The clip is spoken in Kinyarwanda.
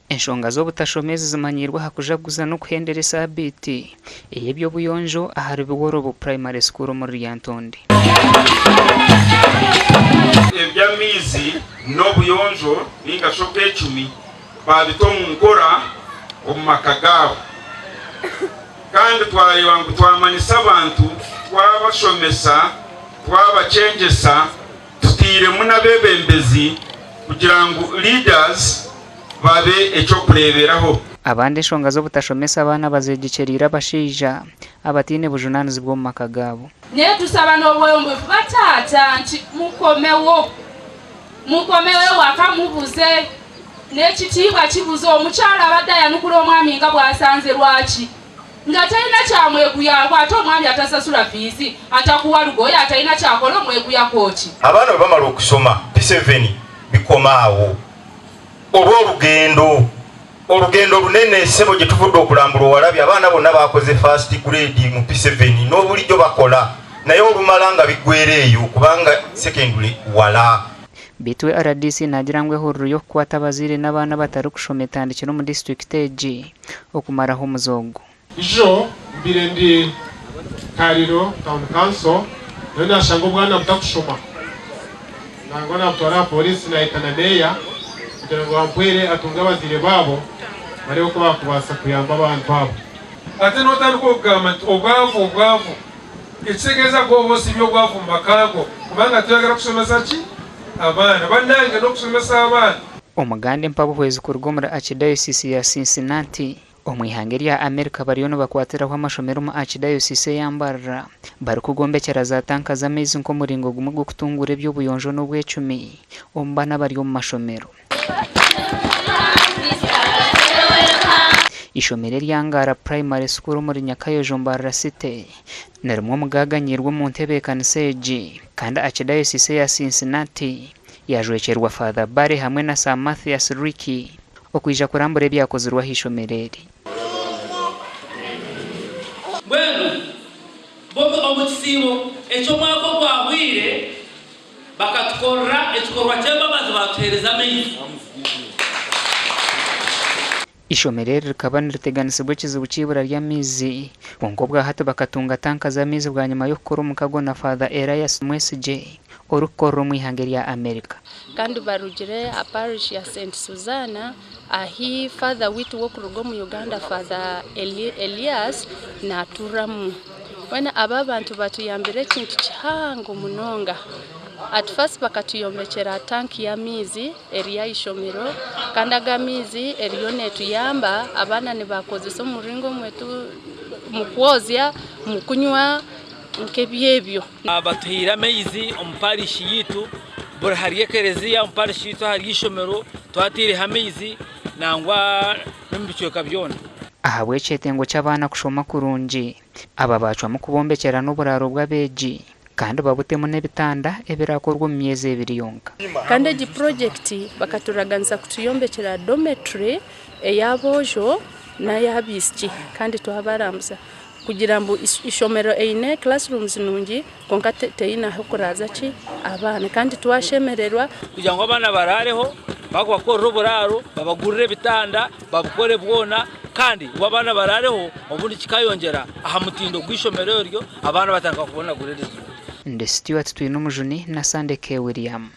enshonga z'obutashomezi zimanyirwa hakujaguza no kuhendera esabiti ey'ebyo buyonjo ahari biworobo primary school muri Lyantonde. Ebyamizi n'obuyonjo ningashoka 10 babitomu nkora omu maka gaabo kandi twareba ngu twamanyisa abantu twabashomesa twabacengesa tutiremu n'abebembezi kugira ngu leaders babe ekyo kureberaho. Abandi enshonga z'obutashomesa abaana bazegikerira abashaija abatine bujunanizi bw'omu maka gaabo. Naye tusaba n'obweyombe bataata nti mukomewo wakamubuze n'ekitiibwa kibuze omukyala abadde ayanukula omwami nga bw'asanze lwaki nga talina kyamweguyako ate omwami atasasula fiisi atakuwa lugoye atalina kyakola omweguyako ki. Abaana bwe bamala okusoma P7 bikomaawo oba olugendo lunene ssebo gye tuvudde okulambula owalabye abaana bonna bakoze first grade mu P7 n'obulijjo bakola naye olumala nga biggwereeyo kubanga secondary wala. Bitwe RDC nagira ngu ehuriro y'okukwata abazaire n'abaana abatarikushoma etandikire mu district egi okumaraho omuzogo. Ijo mbire ndi Kariro Town Council none ashanga obwana butakushoma nangwa nabutwara polisi naikana neya kugira ngo bampwere atunga abazaire babo barebe ko bakubasa kuyamba abantu abo. Ate notandika okugamba nti obwavu ekitegeeza gw'oboosi by'obwavu mu makago kubanga tuyagala kusomesa ki abaana bannange n'okusomesa abaana. Omugande mpabuhwezi kuruga muri Archdiocese ya Cincinnati omwihanga rya America bariyo nibakwatiraho amashomero mu Archdiocese y'Ambarra bari kugombekera za tanka z'amaizi nk'omuringo gumwe gw'okutungura eby'obuyonjo n'obwecumi omu baana bari omu mashomero. Ishomero rya Ngara Primary School muri Nyakayojo Mbarra City narimwe omugaganyirwe mu ntebe y'ekanisa egi kandi Archdiocese ya Cincinnati yajwekerwa Father Bare hamwe na Sir Mathias Ricky okwija kurambura ebyakozirwaho ishomero eri. Bwenu bobo omukisibo ekyo mwako gwabwire bakatukorera ekikorwa ky'embabazi batuhereza amaizi. Ishomero eri rikaba niriteganisibwa ekizibu cy'ibura ry'amaizi bonko bwa hati bakatunga tanka z'amaizi bwa nyuma y'okukora omukago na Father Elias Mwesige orukorera omwihanga rya America. Kandi barugire a parish ya St. Susanna ahi Father witu wokuruga mu Uganda Father Elias na turamu wena aba bantu batuyambire ekintu kihango munonga. At first bakatuyombekera tanki ya mizi eriya ishomero kandi agamizi eriyo netuyamba abaana ne bakozesa omuringo mwetu mukwozya mukunywa nkebyebyo. Abatuhira amaizi omu parish yitu buri hariyo ekereziya omu parish yitu hariyo ishomero twatiire amaizi nangwa n'omubicweka byona. Aha bw'ekyetengo ky'abaana kushoma kurungi aba bacwamu kubombekera n'oburaro bw'abeegi kandi babutemu n'ebitanda ebirakorwa mu myezi 2 yonka. Kandi egi project bakaturaganza kutuyombekera dormitory eyabojo n'ayabisiki kandi twabaramza kugira mbu ishomero eine classrooms nungi konka teina hokuraza ki abaana kandi twashemererwa kugira ngo abana barareho bagwakorera oburaro babagurire ebitanda babukore bwona kandi wabana barareho obundi kikayongera aha mutindo gw'ishomero eryo abana batanga kubona gurereza. Ndi Stuart Twino Mujuni na Sande K William.